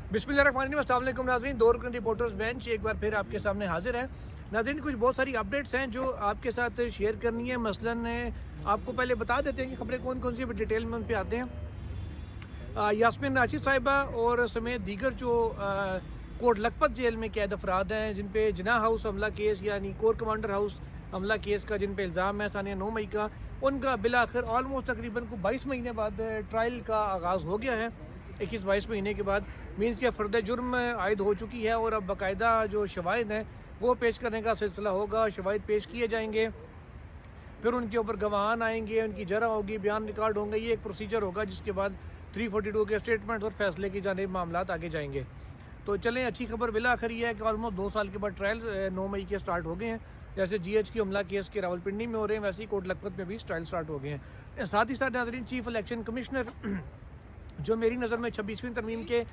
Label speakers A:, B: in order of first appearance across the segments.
A: बिस्मिल्लाहिर्रहमानिर्रहीम। अस्सलाम वालेकुम नाज़रीन, दो रुकन रिपोर्टर्स बेंच एक बार फिर आपके सामने हाजिर है। नाज़रीन, कुछ बहुत सारी अपडेट्स हैं जो आपके साथ शेयर करनी है। मसलन आपको पहले बता देते हैं कि खबरें कौन कौन सी डिटेल में उन पे आते हैं। यास्मीन राशिद साहिबा और समेत दीगर जो कोट लखपत जेल में कैद अफराद हैं जिन पे जिना हाउस हमला केस यानी कोर कमांडर हाउस हमला केस का जिन पे इल्ज़ाम है सानिया 9 मई का, उनका बिला आखिर ऑलमोस्ट तकरीबन को 22 महीने बाद ट्रायल का आगाज़ हो गया है। 21-22 महीने के बाद मीन्स के फ़र्द जुर्म आयद हो चुकी है और अब बाकायदा जो शवाहिद हैं वो पेश करने का सिलसिला होगा। शवाहिद पेश किए जाएंगे, फिर उनके ऊपर गवाहान आएंगे, उनकी जरा होगी, बयान रिकॉर्ड होंगे। ये एक प्रोसीजर होगा जिसके बाद 342 के स्टेटमेंट और फैसले की जानिब मामलात आगे जाएंगे। तो चलें, अच्छी खबर बिला आखिर ये है कि ऑलमोस्ट 2 साल के बाद ट्रायल 9 मई के स्टार्ट हो गए हैं। जैसे GH की हमला केस के रावलपिंडी में हो रहे हैं, वैसे ही कोट लखपत में भी ट्रायल स्टार्ट हो गए हैं। साथ ही साथ नाज़रीन, चीफ इलेक्शन कमिश्नर जो मेरी नज़र में 26वीं तरमीम के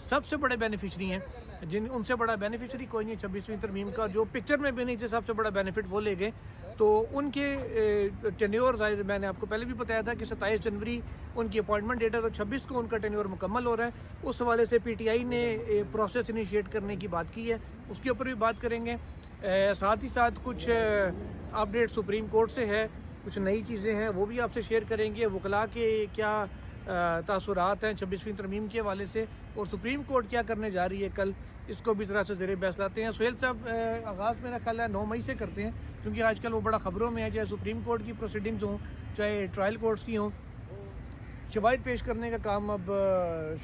A: सबसे बड़े बेनिफिशरी हैं, जिन उनसे बड़ा बेनिफिशरी कोई नहीं 26वीं तरमीम का, जो पिक्चर में भी नहीं थे सबसे बड़ा बेनिफिट वो ले गए। तो उनके टेन्योर मैंने आपको पहले भी बताया था कि 27 जनवरी उनकी अपॉइंटमेंट डेट है, तो 26 को उनका टेन्योर मुकम्मल हो रहा है। उस हवाले से PTI ने प्रोसेस इनिशिएट करने की बात की है, उसके ऊपर भी बात करेंगे। साथ ही साथ कुछ अपडेट सुप्रीम कोर्ट से है, कुछ नई चीज़ें हैं वो भी आपसे शेयर करेंगे। वकला के क्या तासुरात हैं 26वीं तरमीम के हवाले से, और सुप्रीम कोर्ट क्या करने जा रही है कल, इसको भी तरह से ज़ेरे बहस लाते हैं। सुहेल साहब, आगाज़ मेरा ख्याल है 9 मई से करते हैं, क्योंकि आजकल वो बड़ा ख़बरों में है, चाहे सुप्रीम कोर्ट की प्रोसीडिंग्स हों चाहे ट्रायल कोर्ट्स की हों, शवाहिद पेश करने का काम अब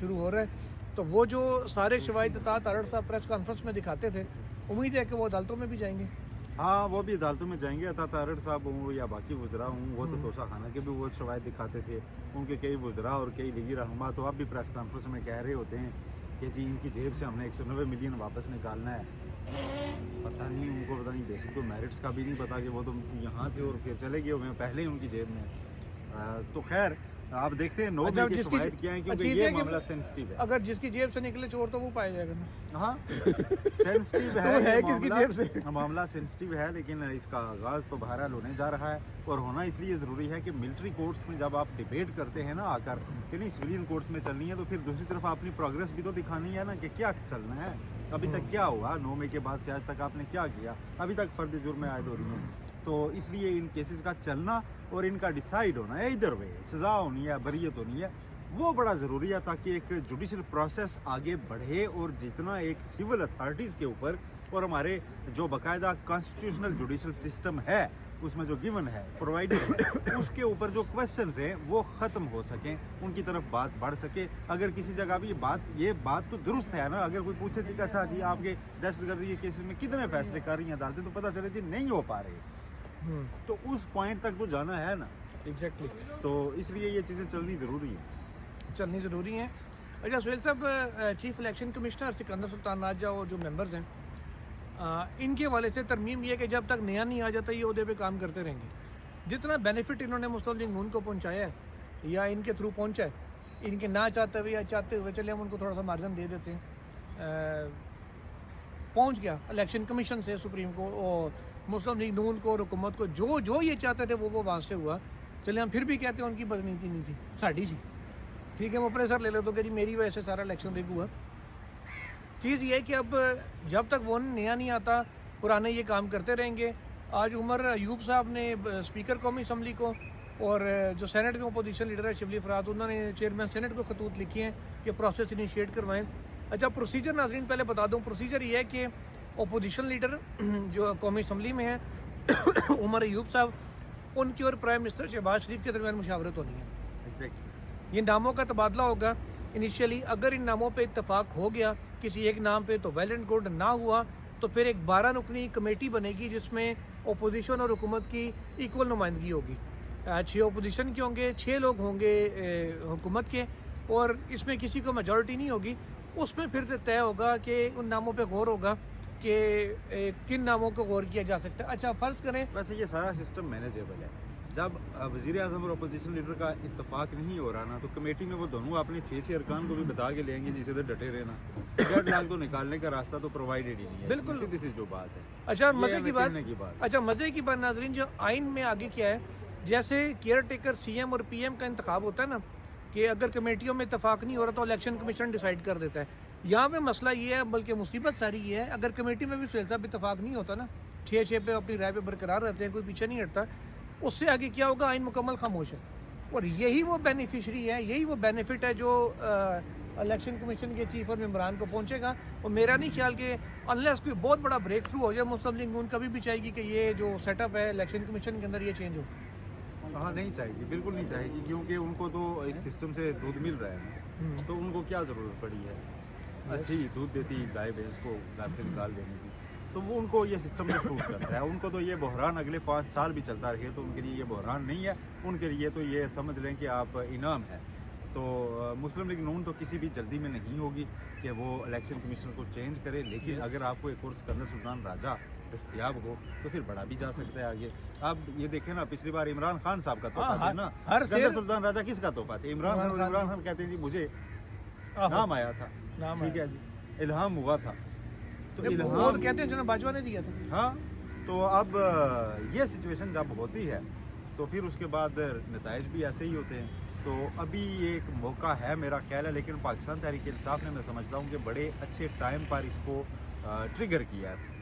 A: शुरू हो रहा है। तो वो जो सारे शवाहिद तारड़ साहब प्रेस कॉन्फ्रेंस में दिखाते थे, उम्मीद है कि वो अदालतों में भी जाएंगे।
B: हाँ, वो भी अदालतों में जाएंगे। तारड़ साहब हों या बाकी वज़रा हों, वो तो तोशा खाना के भी वो शवाहिद दिखाते थे। उनके कई वज़रा और कई लीगी रहनुमा तो अब भी प्रेस कॉन्फ्रेंस में कह रहे होते हैं कि जी इनकी जेब से हमने 190 मिलियन वापस निकालना है। पता नहीं उनको, पता नहीं बेसिक तो मेरिट्स का भी नहीं पता कि वो तो यहाँ थे और फिर चले गए हुए हैं पहले ही उनकी जेब में। तो खैर आप देखते हैं 9 मई के शवाहिद क्या है, क्योंकि ये मामला सेंसिटिव है।
A: अगर जिसकी जेब से निकले चोर तो वो पाया जाएगा ना।
B: हाँ, सेंसिटिव है,
A: तो है किसकी जेब से
B: मामला सेंसिटिव है, लेकिन इसका आगाज़ तो बहरहाल होने जा रहा है। और होना इसलिए ज़रूरी है कि मिलिट्री कोर्ट्स में जब आप डिबेट करते हैं ना आकर कि नहीं सिविलियन कोर्ट्स में चलनी है, तो फिर दूसरी तरफ अपनी प्रोग्रेस भी तो दिखानी है ना कि क्या चलना है, अभी तक क्या हुआ, 9 मई के बाद से आज तक आपने क्या किया। अभी तक फ़र्द जुर्म आयद हो रही हैं, तो इसलिए इन केसेस का चलना और इनका डिसाइड होना है, इधर वे सज़ा होनी है, बरीयत होनी है, वो बड़ा ज़रूरी है, ताकि एक जुडिशल प्रोसेस आगे बढ़े। और जितना एक सिविल अथॉरिटीज़ के ऊपर और हमारे जो बाकायदा कॉन्स्टिट्यूशनल जुडिशल सिस्टम है उसमें जो गिवन है, प्रोवाइडेड है, उसके ऊपर जो क्वेश्चंस हैं वो ख़त्म हो सकें, उनकी तरफ बात बढ़ सके। अगर किसी जगह भी ये बात तो दुरुस्त है ना, अगर कोई पूछे जी अच्छा जी आपके दहशतगर्दी के केसेस में कितने फैसले कर रही हैं अदालतें, तो पता चले जी नहीं हो पा रहे, तो उस पॉइंट तक तो जाना है ना।
A: एग्जैक्टली,
B: तो इसलिए ये चीज़ें चलनी ज़रूरी है। अच्छा सुहेल साहब, chief election commissioner Sikandar Sultan Raja और जो मेंबर्स हैं, इनके हवाले से तरमीम ये कि जब तक नया नहीं आ जाता ये उहदे पे काम करते रहेंगे। जितना बेनिफिट इन्होंने मुस्लिम लीग नून को पहुंचाया है या इनके थ्रू पहुंचा है, इनके ना चाहते हुए या चाहते हुए, चले हम उनको थोड़ा सा मार्जिन दे देते हैं, पहुंच गया इलेक्शन कमीशन से सुप्रीम को और मुस्लिम लीग नून को और हुकूमत को, जो ये चाहते थे वो वहाँ से हुआ। चले हम फिर भी कहते हैं उनकी बदनीति नहीं थी, साड़ी सी, ठीक है, हम अपने सर ले लो तो कि जी मेरी वजह से सारा इलेक्शन रिग हुआ। चीज़ ये है कि अब जब तक वो नया नहीं आता पुराने ये काम करते रहेंगे। आज उमर अयूब साहब ने स्पीकर कौमी असम्बली को और जो सेनेट में अपोजिशन लीडर है शिबली फरात, उन्होंने चेयरमैन सेनेट को खतूत लिखी हैं कि प्रोसेस इनिशिएट करवाएं। अच्छा, प्रोसीजर नाज़रीन पहले बता दूँ, प्रोसीजर ये है कि अपोजिशन लीडर जो कौमी असम्बली में है उमर अयूब साहब, उनकी और प्राइम मिनिस्टर शहबाज शरीफ के दरमियान मुशावरत होनी है। एग्जैक्टली,
A: ये नामों का तबादला होगा इनिशियली। अगर इन नामों पे इत्तेफाक हो गया किसी एक नाम पे तो वेल एंड गुड, ना हुआ तो फिर एक 12 रुकनी कमेटी बनेगी जिसमें अपोजिशन और हुकूमत की इक्वल नुमाइंदगी होगी। 6 अपोजिशन के होंगे, 6 लोग होंगे हुकूमत के, और इसमें किसी को मेजॉरिटी नहीं होगी। उसमें फिर तय होगा कि उन नामों पे गौर होगा कि किन नामों को गौर किया जा सकता है। अच्छा फ़र्ज़ करें,
B: वैसे ये सारा सिस्टम मैनेजेबल है। जब वज़ीर आज़म और अपोजिशन लीडर का इत्तेफाक नहीं हो रहा ना, तो कमेटी में वो दोनों अपने 6 अरकान को भी बता के लेंगे जिसे तो डटे रहना, डेडलॉक तो निकालने का रास्ता तो प्रोवाइडेड ही नहीं है।
A: बिल्कुल,
B: दिस इज जो बात है।
A: अच्छा मज़े की बात, अच्छा मज़े की बात नाज़रीन, जो आइन में आगे क्या है, जैसे केयर टेकर CM और PM का इंतखाब होता है ना, کہ اگر کمیٹیوں میں اتفاق نہیں ہو رہا تو الیکشن کمیشن ڈیسائیڈ کر دیتا ہے. یہاں پہ مسئلہ یہ ہے, بلکہ مصیبت ساری یہ ہے, اگر کمیٹی میں بھی سہیل صاحب اتفاق نہیں ہوتا نا, 6 پہ اپنی رائے پہ برقرار رہتے ہیں, کوئی پیچھے نہیں ہٹتا, اس سے آگے کیا ہوگا, آئین مکمل خاموش ہے. اور یہی وہ بینیفیشری ہے, یہی وہ بینیفٹ ہے جو الیکشن کمیشن کے چیف اور ممبران کو پہنچے گا. اور میرا نہیں خیال کہ انلیس کوئی بہت بڑا بریک تھرو ہو جائے, مسلم لیگ نون کبھی بھی چاہے گی کہ یہ جو سیٹ اپ ہے الیکشن کمیشن کے اندر یہ چینج ہو.
C: ہاں نہیں چاہے گی, بالکل نہیں چاہے گی, کیونکہ ان کو تو اس سسٹم سے دودھ مل رہا ہے, تو ان کو کیا ضرورت پڑی ہے اچھی دودھ دیتی گائے بھینس کو گھر سے نکال دینے کی, تو وہ ان کو یہ سسٹم میں سوٹ کرتا ہے. ان کو تو یہ بحران اگلے 5 سال بھی چلتا رہے تو ان کے لیے یہ بحران نہیں ہے, ان کے لیے تو یہ سمجھ لیں کہ آپ انعام ہے. تو مسلم لیگ نون تو کسی بھی جلدی میں نہیں ہوگی کہ وہ الیکشن کمیشن کو چینج کرے, لیکن اگر آپ کو ایک اور سکندر سلطان راجہ دستیاب ہو تو پھر بڑا بھی جا سکتا ہے آگے. آپ یہ دیکھیں نا, پچھلی بار عمران خان صاحب کا تحفہ تھا نا, سکندر سلطان راجہ کس کا تحفہ تھا؟ عمران خان. اور عمران خان کہتے ہیں جی مجھے نام آیا تھا, ٹھیک ہے جی, الہام ہوا تھا, تو الہام
A: کہتے ہیں جناب باجوہ نے دیا تھا.
C: ہاں, تو اب یہ سچویشن جب ہوتی ہے تو پھر اس کے بعد نتائج بھی ایسے ہی ہوتے ہیں. تو ابھی ایک موقع ہے میرا خیال ہے, لیکن پاکستان تحریک انصاف نے, میں سمجھتا ہوں کہ بڑے اچھے ٹائم پر اس کو ٹریگر کیا ہے.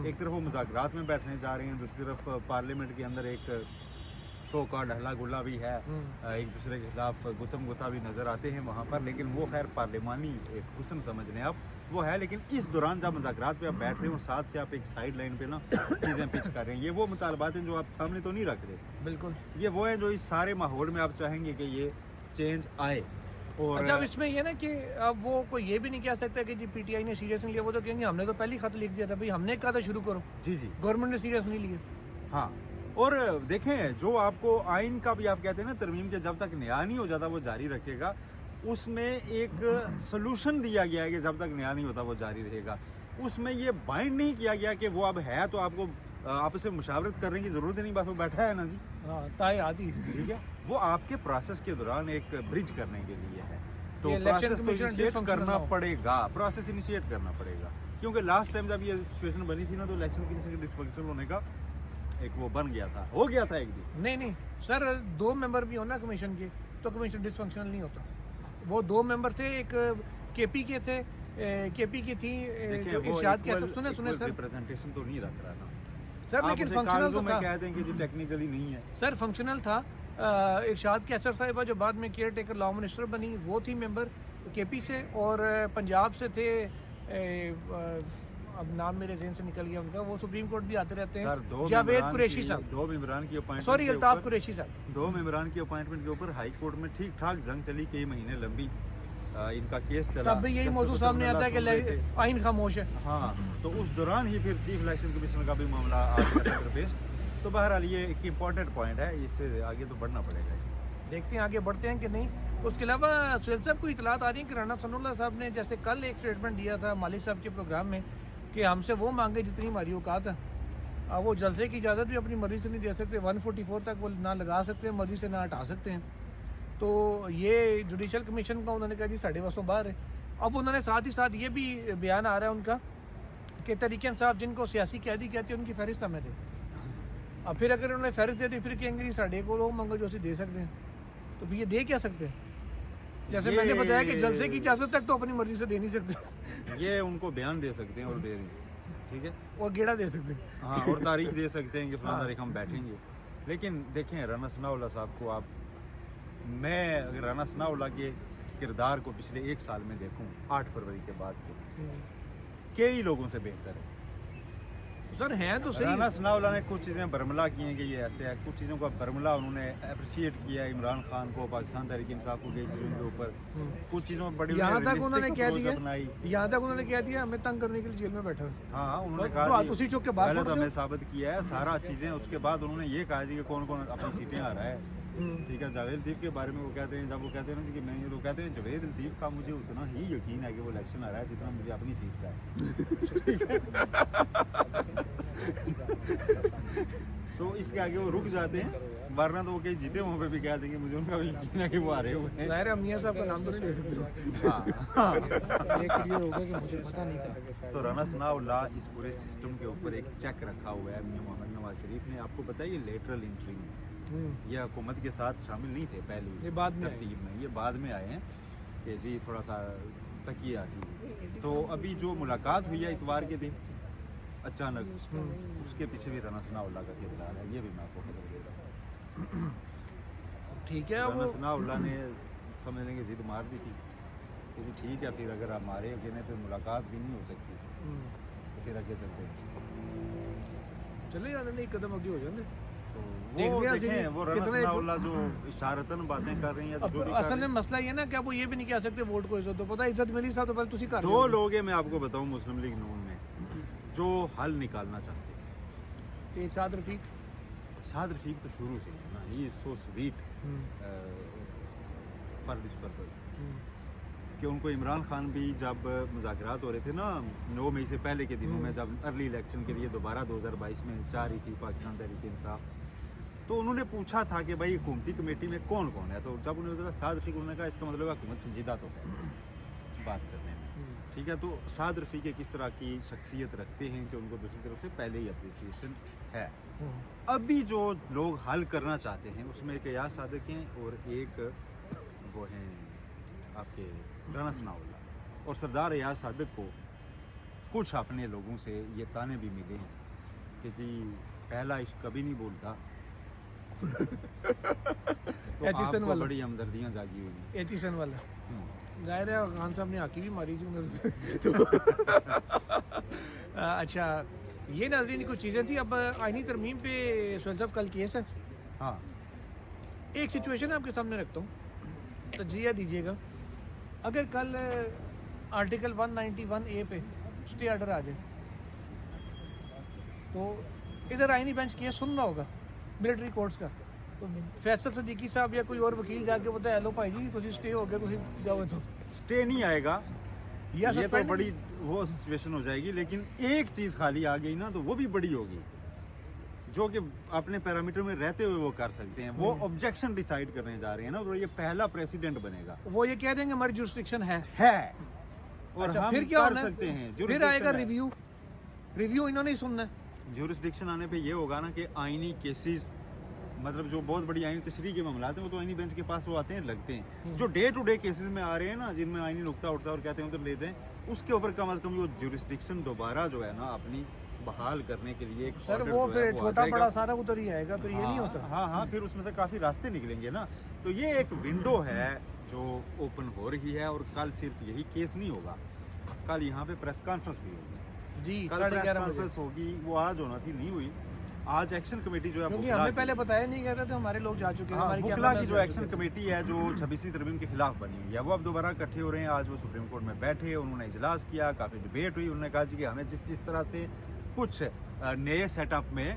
C: ایک طرف وہ مذاکرات میں بیٹھنے جا رہے ہیں, دوسری طرف پارلیمنٹ کے اندر ایک سو کا ڈھلا گلا بھی ہے, ایک دوسرے کے خلاف گتم گتا بھی نظر آتے ہیں وہاں پر, لیکن وہ خیر پارلیمانی ایک حسن سمجھ لیں آپ وہ ہے. لیکن اس دوران جب مذاکرات پہ آپ بیٹھ رہے ہیں اور ساتھ سے آپ ایک سائڈ لائن پہ نا چیزیں پچ کر رہے ہیں, یہ وہ مطالبات ہیں جو آپ سامنے تو نہیں رکھ رہے.
A: بالکل
C: یہ وہ ہیں جو اس سارے ماحول میں آپ چاہیں گے کہ یہ چینج آئے. اور
A: اچھا, اس میں یہ نا کہ اب وہ کوئی یہ بھی نہیں کہہ سکتا کہ جی پی ٹی آئی نے سیریس نہیں لیا, وہ تو کہیں گے ہم نے تو پہلے ہی خط لکھ دیا تھا, بھائی ہم نے کہا تھا شروع کرو.
C: جی جی,
A: گورنمنٹ نے سیریس نہیں لیا.
C: ہاں, اور دیکھیں جو آپ کو آئین کا بھی آپ کہتے ہیں نا ترمیم کے جب تک نیا نہیں ہو جاتا وہ جاری رکھے گا, اس میں ایک سلوشن دیا گیا ہے کہ جب تک نیا نہیں ہوتا وہ جاری رہے گا. اس میں یہ بائنڈ نہیں کیا گیا کہ وہ اب ہے تو آپ کو آپس سے مشاورت کرنے کی ضرورت نہیں, بس وہ بیٹھا ہے نا جی,
A: ہاں تائے آتی,
C: ٹھیک ہے, وہ آپ کے پروسیس کے دوران ایک برج کرنے کے لیے ہے. تو
A: یہ
C: پروسیس
A: الیکشن
C: کو
A: کمیشن
C: انیشیٹ
A: ڈسفنکشنل
C: کرنا
A: نہ ہو.
C: پڑے گا, پروسیس انیشیٹ کرنا پڑے گا, کیونکہ لاسٹ ٹائم جب یہ سچویشن بنی تھی نا تو الیکشن کمیشن کے ڈسفنکشن ہونے کا ایک وہ بن گیا تھا, ہو گیا تھا ایک دن.
A: نہیں سر, 2 ممبر بھی ہونا کمیشن کے تو کمیشن ڈسفنکشنل نہیں ہوتا. وہ 2 ممبر تھے, ایک کے پی کے تھے, کے پی کی تھی ارشاد کے, سنے سر
C: ریپرزنٹیشن تو نہیں رکھ رہا نا
A: سر, لیکن فنکشنل تو تھا.
C: کہتے ہیں کہ جو ٹیکنیکلی نہیں ہے
A: سر, فنکشنل تھا. ارشاد کیسر صاحبہ جو بعد میں کیئر ٹیکر لا منسٹر بنی, وہ تھی ممبر کے پی سے, اور پنجاب سے تھے, اب نام میرے ذہن سے نکل گیا ان کا, وہ سپریم کورٹ بھی آتے رہتے ہیں, جاوید قریشی صاحب,
C: 2 ممبران کی اپوائنٹمنٹ,
A: سوری الطاف قریشی صاحب,
C: 2 ممبران کی اپوائنٹمنٹ کے اوپر ہائی کورٹ میں ٹھیک ٹھاک جنگ چلی, کئی مہینے لمبی ان کا کیس چلا,
A: تب بھی یہی موضوع سامنے آتا ہے کہ آئین خاموش ہے.
C: ہاں, تو اس دوران ہی پھر چیف الیکشن کمیشن کا بھی معاملہ آ گیا درپیش. تو بہرحال یہ ایک امپورٹنٹ پوائنٹ ہے, اس سے آگے تو بڑھنا پڑے گا.
A: دیکھتے ہیں آگے بڑھتے ہیں کہ نہیں. اس کے علاوہ سہیل صاحب کو اطلاعات آ رہی ہیں کہ رانا ثناء اللہ صاحب نے جیسے کل ایک اسٹیٹمنٹ دیا تھا مالک صاحب کے پروگرام میں کہ ہم سے وہ مانگے جتنی ہماری اوقات ہے, وہ جلسے کی اجازت بھی اپنی مرضی سے نہیں دے سکتے, 144 تک وہ نہ لگا سکتے ہیں, مرضی سے نہ ہٹا سکتے ہیں. تو یہ جوڈیشل کمیشن کا انہوں نے کہا جی 250 باہر ہے. اب انہوں نے ساتھ ہی ساتھ یہ بھی بیان آ رہا ہے ان کا کہ تحریک انصاف جن کو سیاسی قیدی کہتے ہیں ان کی فہرست ہمیں دے. اب پھر اگر انہوں نے فہرست دے دی پھر کہیں گے جی 1.5 کو مانگو جو اسے دے سکتے ہیں, تو پھر یہ دے کیا سکتے ہیں؟ جیسے میں نے بتایا کہ جلسے کی اجازت تک تو اپنی مرضی سے دے نہیں سکتے.
C: یہ ان کو بیان دے سکتے ہیں اور دے دیں, ٹھیک ہے,
A: اور گیڑا دے سکتے ہیں,
C: ہاں, اور تاریخ دے سکتے ہیں کہ فلاں تاریخ ہم بیٹھیں گے. لیکن دیکھیں رانا ثناء اللہ صاحب کو, میں اگر رانا ثناء اللہ کے کردار کو پچھلے 1 سال میں دیکھوں 8 فروری کے بعد سے, کئی لوگوں سے بہتر ہے.
A: سر ہیں تو صحیح.
C: رانا ثناء اللہ نے کچھ چیزیں برملا کی ہیں کہ یہ ایسے ہے, کچھ چیزوں کا برملا انہوں نے اپریشیٹ کیا ہے, عمران خان کو, پاکستان تحریک انصاف کو, کئی چیزوں کے اوپر کچھ چیزوں میں بڑی
A: یہاں تک انہوں نے کہہ دیا ہمیں تنگ کرنے کے لیے جیل میں بیٹھا.
C: ہاں, انہوں نے کہا پہلے تو ہمیں ثابت کیا ہے سارا چیزیں, اس کے بعد انہوں نے یہ کہا جی کہ کون کون اپنی سیٹیں آ رہا ہے, ٹھیک ہے. جاوید لطیف کے بارے میں وہ کہتے ہیں, جب وہ کہتے ہیں نا کہ میں یہ تو کہتے ہیں جاوید لطیف کا مجھے اتنا ہی یقین ہے کہ وہ الیکشن آ رہا ہے جتنا مجھے اپنی سیٹ کا ہے. تو اس کے آگے وہ رک جاتے ہیں, ورنہ تو وہ کہیں جیتے وہاں پہ بھی کہہ دیں گے مجھے ان کا بھی یقین ہے کہ وہ آ رہے ہوئے ہیں.
A: ظاہر ہے میاں صاحب کا نام تو نہیں لے سکتے.
C: تو رانا ثناء اللہ اس پورے سسٹم کے اوپر ایک چیک رکھا ہوا ہے میاں محمد نواز شریف نے. آپ کو پتہ ہے یہ لیٹرل انٹری ہے, ये हुकूमत के साथ शामिल नहीं थे पहले
A: ये बाद में
C: तरतीब में, ये बाद में आए हैं कि जी थोड़ा सा तकिए हासिल। तो अभी जो मुलाकात हुई है इतवार के दिन अचानक, उसके पीछे भी राना सनाउल्लाह का किरदार है, ये भी मैं आपको खबर दे रहा हूँ।
A: ठीक है,
C: राना
A: वो
C: सनाउल्लाह ने समझ लेंगे जिद मार दी थी कि जी ठीक है, फिर अगर आप मारे अकेले तो मुलाकात भी नहीं हो सकती, तो फिर आगे चलते हैं।
A: चले जाते नहीं, एक कदम आगे हो जाते।
C: तो
A: देख
C: वो
A: लिया
C: देखें,
A: सीधी-
C: वो राना
A: कितने-
C: सनाउल्लाह जो इशारतन बातें कर रही हैं, तो
A: अब
C: जो भी कर
A: असल
C: रही
A: में
C: हैं।
A: मसला ये ना कि आप वो ये भी नहीं कह सकते वोट को इज्जत दो, पता है इज्जत मिली साहब तो पहले तुसी कर
C: दो लोग हैं, मैं आपको बताऊं मुस्लिम लीग नून में जो हल निकालना चाहते हैं।
A: एक साथ रफीक,
C: साद रफीक तो शुरू से है ना, he is so sweet for this purpose कि उनको इमरान खान भी जब मुज़ाकरात हो रहे थे ना 9 मई से पहले के दिनों में, जब अर्ली इलेक्शन के लिए दोबारा 2022 में चाह रही थी पाकिस्तान तहरीक इंसाफ, तो उन्होंने पूछा था कि भाई हुकूमती कमेटी में कौन कौन है, तो जब उन्होंने साद रफीक, उन्होंने कहा इसका मतलब हुकूमत संजीदा तो है बात करने में, ठीक है। तो साद रफीक किस तरह की शख्सियत रखते हैं कि उनको दूसरी तरफ से पहले ही अप्रिसिएशन है। अभी जो लोग हल करना चाहते हैं उसमें एक याद सादक हैं और एक वो हैं आपके राना सनाउल्लाह, और सरदार याद सादक को कुछ अपने लोगों से ये ताने भी मिले हैं कि जी पहला इश्क कभी नहीं भूलता, तो
A: एचिसन
C: आपको
A: वाला।
C: बड़ी हमदर्दियाँ जागी हुई।
A: एचिसन वाला
C: हम्म।
A: जाहिर है खान साहब ने आकी भी मारी थी उधर अच्छा, ये नाज़रीन कुछ चीज़ें थी। अब आईनी तरमीम पे सोहेल साहब कल केस है।
C: हाँ,
A: एक सिचुएशन आपके सामने रखता हूँ, तजिया दीजिएगा। अगर कल आर्टिकल 191A पे स्टे ऑर्डर आ जाए तो इधर आईनी बेंच केस सुन रहा होगा मिलिट्री कोर्ट्स का, तो फैसल सदीकी साहब या कोई और वकील जाके बोलता है हेलो भाई जी कुछ स्टे हो गया, कुछ जाओ तो
C: स्टे नहीं आएगा,
A: या
C: ये तो
A: suspend
C: बड़ी वो सिचुएशन हो जाएगी। लेकिन एक चीज़ खाली आ गई ना, तो वो भी बड़ी होगी, जो कि अपने पैरामीटर में रहते हुए वो कर सकते हैं। वो ऑब्जेक्शन डिसाइड करने जा रहे हैं ना, तो ये पहला प्रेसिडेंट बनेगा
A: वो ये कह देंगे हमारी जुरिस्डिक्शन है।
C: और
A: अच्छा,
C: हम
A: फिर क्या
C: कर
A: होना है?
C: सकते हैं।
A: फिर आएगा रिव्यू, रिव्यू इन्होंने ही सुनना है।
C: ज्यूरिस्डिक्शन आने पे ये होगा ना कि आईनी केसेस, मतलब जो बहुत बड़ी आईनी तशरीह के मामलात हैं वो तो आईनी बेंच के पास वो आते हैं, लगते हैं। जो डे टू डे केसेस में आ रहे हैं ना, जिनमें आईनी नुकता उठता है और कहते हैं उधर ले जाएं, उसके ऊपर कम अज कम वो ज्यूरिस्डिक्शन दोबारा जो है ना अपनी बहाल करने के लिए एक
A: सर
C: order
A: वो
C: जो है
A: फिर
C: वो आ
A: छोटा
C: जाएगा।
A: बड़ा सारा उधर ही आएगा, फिर ये नहीं
C: हाँ,
A: होता।
C: हाँ हाँ, फिर उसमें से काफी रास्ते निकलेंगे ना। तो ये एक विंडो है जो ओपन हो रही है, और कल सिर्फ यही केस नहीं होगा, कल यहाँ पे प्रेस कॉन्फ्रेंस भी होगी।
A: जी
C: कल
A: 11:30
C: प्रेस
A: बजे,
C: कॉन्फ्रेंस होगी, वो आज होना थी, नहीं हुई। आज एक्शन कमेटी जो है
A: क्योंकि
C: बुखला
A: हमें
C: की-
A: पहले बताया नहीं गया था, तो हमारे लोग जा चुके हैं।
C: हाँ,
A: हमारी
C: बुखला
A: कैमरामैन
C: की जो
A: जा
C: एक्शन
A: चुके हैं।
C: कमेटी है जो 26वीं तरमीम के खिलाफ बनी हुई है, वो अब दोबारा इकट्ठे हो रहे हैं। आज वो सुप्रीम कोर्ट में बैठे, उन्होंने इजलास किया, काफ़ी डिबेट हुई। उन्होंने कहा जी कि हमें जिस तरह से कुछ नए सेटअप में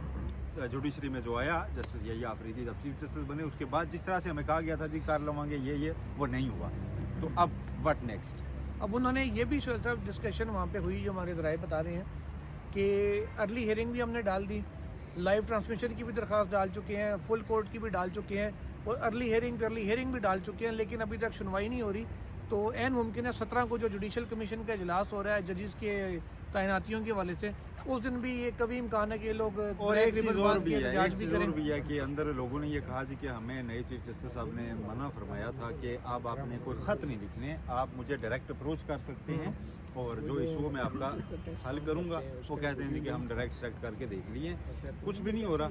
C: जुडिशरी में जो आया, जस्टिस यही आफरीदी जब चीफ जस्टिस बने, उसके बाद जिस तरह से हमें कहा गया था जी कर लवांगे ये वो नहीं हुआ। तो अब व्हाट नेक्स्ट?
A: अब उन्होंने ये भी सब डिस्कशन वहाँ पे हुई, जो हमारे ज़राए बता रहे हैं कि अर्ली हियरिंग भी हमने डाल दी, लाइव ट्रांसमिशन की भी दरख्वास्त डाल चुके हैं, फुल कोर्ट की भी डाल चुके हैं, और अर्ली हियरिंग भी डाल चुके हैं, लेकिन अभी तक सुनवाई नहीं हो रही। तो एन मुमकिन है 17 को जो जुडिशल कमीशन का इजलास हो रहा है जजेस के तैनातियों के हवाले से, उस दिन भी ये कभी इम्कान है कि ये लोग
C: और एक चीज़ और भी है,
A: जांच
C: एक
A: भी
C: चीज़ और
A: करें।
C: भी है कि अंदर लोगों ने ये कहा जी कि हमें नए चीफ जस्टिस साहब ने मना फरमाया था कि आप आपने कोई ख़त नहीं लिखने, आप मुझे डायरेक्ट अप्रोच कर सकते हैं और जो इशू मैं आपका हल करूंगा। वो कहते हैं जी कि हम डायरेक्ट करके देख लिए, कुछ भी नहीं हो रहा,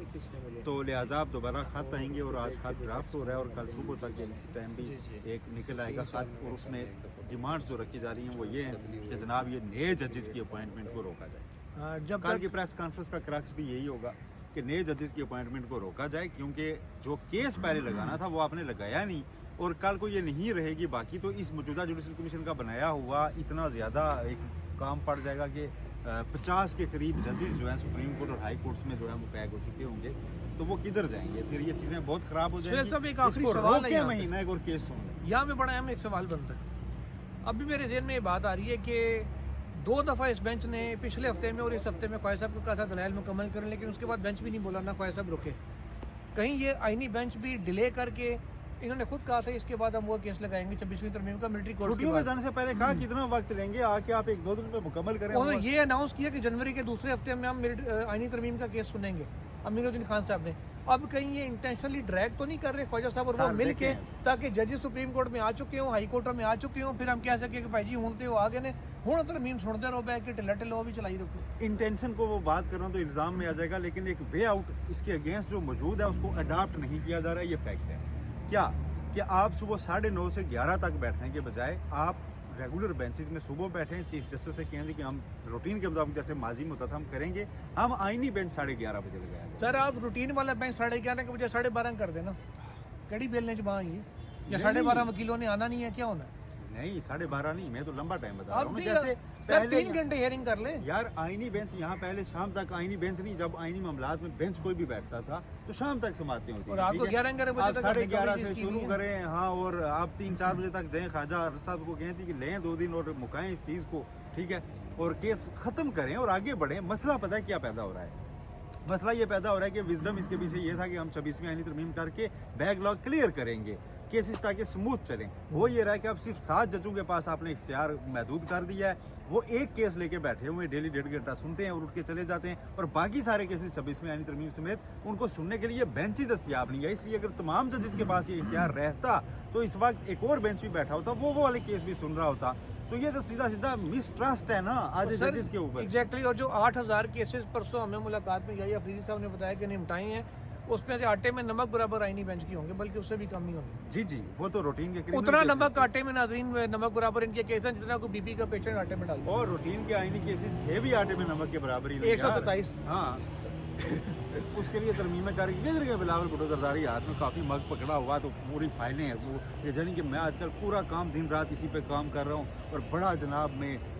C: तो लिहाजा आप दोबारा खत आएंगे। और आज खत ड्राफ्ट हो रहा है और कल सुबह तक इसी टाइम भी एक निकल आएगा खत, और उसमें डिमांड्स जो रखी जा रही हैं वो ये हैं कि जनाब ये नए जजेस की अपॉइंटमेंट को रोका जाए।
A: जब
C: कल
A: तक
C: की प्रेस कॉन्फ्रेंस का क्रक्स भी यही होगा कि नए जजेस की अपॉइंटमेंट को रोका जाए, क्योंकि जो केस पहले लगाना था वो आपने लगाया नहीं, और कल को ये नहीं रहेगी बाकी, तो इस मौजूदा जुडिशल कमीशन का बनाया हुआ इतना ज़्यादा एक काम पड़ जाएगा कि 50 के करीब जजेस जो हैं सुप्रीम कोर्ट और हाई कोर्ट्स में जो है वो पैक हो चुके होंगे, तो वो किधर जाएंगे? फिर ये चीज़ें बहुत ख़राब हो जाएंगी।
A: साहब, एक आखिरी
C: इसको
A: सवाल है
C: रोके
A: यहाँ पे।
C: महीना एक और केस सुन लें।
A: यहाँ पे बड़ा अहम एक सवाल बनता है। अभी मेरे जहन में ये बात आ रही है कि 2 दफ़ा इस बेंच ने पिछले हफ्ते में और इस हफ्ते में ख्वाजा साहब को कहा था दलाइल मुकम्मल करें, लेकिन उसके बाद बेंच भी नहीं बोला, ना ख्वाजा साहब रुके। कहीं ये आईनी बेंच भी डिले करके, इन्होंने खुद कहा था इसके बाद हम वो केस लगाएंगे 26वीं तरमीम का मिलिट्री कोर्ट के
C: छुट्टियों में
A: बाद।
C: जाने से पहले कहा कितना वक्त लेंगे, आके आप 1-2 दिन में मुकम्मल करें।
A: उन्होंने ये अनाउंस किया कि जनवरी के दूसरे हफ्ते में हम आईनी तरमीम का केस सुनेंगे। अमीरुद्दीन खान साहब ने। अब कहीं ये इंटेंशनली ड्रैग तो नहीं कर रहे ख्वाजा साहब और वो
C: सर,
A: मिल के,
C: देखें।
A: ताकि जजेस सुप्रीम कोर्ट में आ चुके हों, हाई कोर्ट में आ चुके हों, फिर हम कह सकें कि भाई जी हूँ तो आ गए ने, हूँ तरमीम सुनते रहो बैठ के ढिला ढिला भी चलाई रखो।
C: इंटेंशन को वो बात कर रहा हूँ तो इल्ज़ाम में आ जाएगा, लेकिन एक वे आउट इसके अगेंस्ट जो मौजूद है उसको अडाप्ट नहीं किया जा रहा है, ये फैक्ट है। क्या कि आप सुबह 9:30 से 11 तक बैठने के बजाय आप रेगुलर बेंचेस में सुबह बैठे, चीफ जस्टिस से कहें कि हम रूटीन के मुताबिक जैसे माजी में होता था हम करेंगे, हम आईनी बेंच 11:30 बजे लगाया।
A: सर आप रूटीन वाला बेंच 11:30 के बजाय 12:30 कर देना, कड़ी बेलने च बाँ ये, या 12:30 वकीलों ने आना नहीं है, क्या होना है?
C: नहीं 12:30 नहीं, मैं तो लंबा टाइम बता रहा
A: आप
C: हूँ।
A: भी
C: जैसे
A: सर
C: पहले
A: 3 घंटे हियरिंग कर ले।
C: यार आईनी बेंच यहाँ पहले शाम तक, आईनी बेंच नहीं, जब आईनी मामलात में बेंच कोई भी बैठता था तो शाम तक समाप्ति होती
A: और
C: थी,
A: आपको
C: ठीक है?
A: 11 बजे
C: आप
A: तक
C: 11:30 से
A: की
C: शुरू
A: हुई है।
C: करें, हाँ, और आप 3-4 बजे तक जाएं, ख्वाजा साहब को कहें कि लें 2 दिन और मुकाएं इस चीज़ को, ठीक है, और केस ख़त्म करें और आगे बढ़ें। मसला पता है क्या पैदा हो रहा है? मसला ये पैदा हो रहा है कि विजडम इसके पीछे ये था कि हम 26वीं आईनी तरमीम करके बैकलॉग क्लियर करेंगे, केसेस ताकि स्मूथ चलें। वो ये रहा है कि अब सिर्फ 7 जजों के पास आपने इख्तियार महदूद कर दिया है, वो एक केस लेके बैठे हुए डेली 1.5 घंटा सुनते हैं और उठ के चले जाते हैं, और बाकी सारे केसेस 26वीं आईनी तरमीम समेत उनको सुनने के लिए बेंच ही दस्तियाब नहीं है। इसलिए अगर तमाम जजेस के पास ये इख्तियार रहता तो इस वक्त एक और बेंच भी बैठा होता, वो वाले केस भी सुन रहा होता। तो ये तो सीधा सीधा मिसट्रस्ट है ना आज जजेस के ऊपर।
A: एग्जैक्टली, और जो 8000 केसेस परसों हमें मुलाकात में यही अफरीदी साहब ने बताया कि निपटाई हैं, उसमें से आटे में नमक बराबर आईनी बेंच की होंगे, बल्कि उससे भी कम नहीं होंगे।
C: जी जी, वो तो रूटीन के criminal
A: उतना
C: cases
A: नमक
C: थे।
A: आटे में नाजरीन नमक बराबर इनके केस हैं जितना को बीपी का पेशेंट आटे में डालता है।
C: और रूटीन के आईनी केसेस थे भी आटे में नमक के बराबर ही।
A: 127।
C: हाँ उसके लिए तरमीमें करके बिलावल भुट्टो जरदारी हाथ में काफ़ी मग पकड़ा हुआ, तो पूरी फाइलें हैं वो, ये जानी कि मैं आजकल पूरा काम दिन रात इसी पे काम कर रहा हूँ और बड़ा जनाब में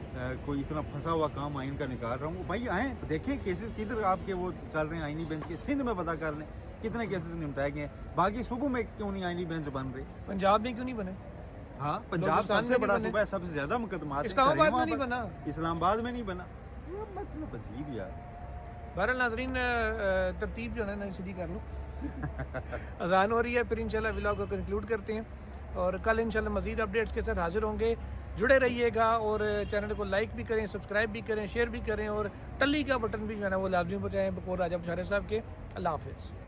C: कोई इतना फंसा हुआ काम आइन का निकाल रहा हूँ। भाई आएँ देखें केसेस किधर आपके वो चल रहे हैं आईनी बेंच के, सिंध में पता कर लें कितने केसेस निपटाए गए हैं, बाकी सूबों में क्यों नहीं आईनी बेंच बन रहे?
A: पंजाब में क्यों नहीं बने?
C: हाँ पंजाब
A: बलूचिस्तान
C: सबसे
A: में
C: बड़ा
A: नहीं बने।
C: सूबा है, सबसे ज्यादा मुकदमात हैं।
A: इस्लामाबाद में
C: करें
A: नहीं
C: वहाँ
A: बना।
C: पर, इस्लामाबाद में नहीं बना, ये मतलब अजीब यार।
A: बहरहाल नाजरीन तरतीब जो है ना सीधी कर लो। अजान हो रही है, फिर इंशाल्लाह व्लॉग को कंक्लूड करते हैं और कल इंशाल्लाह मज़ीद अपडेट्स के साथ हाजिर होंगे। जुड़े रहिएगा और चैनल को लाइक भी करें, सब्सक्राइब भी करें, शेयर भी करें और टल्ली का बटन भी जो है ना वो लाजमी बजाएं बकौल राजा बुशारे साहब के। अल्लाह हाफिज़।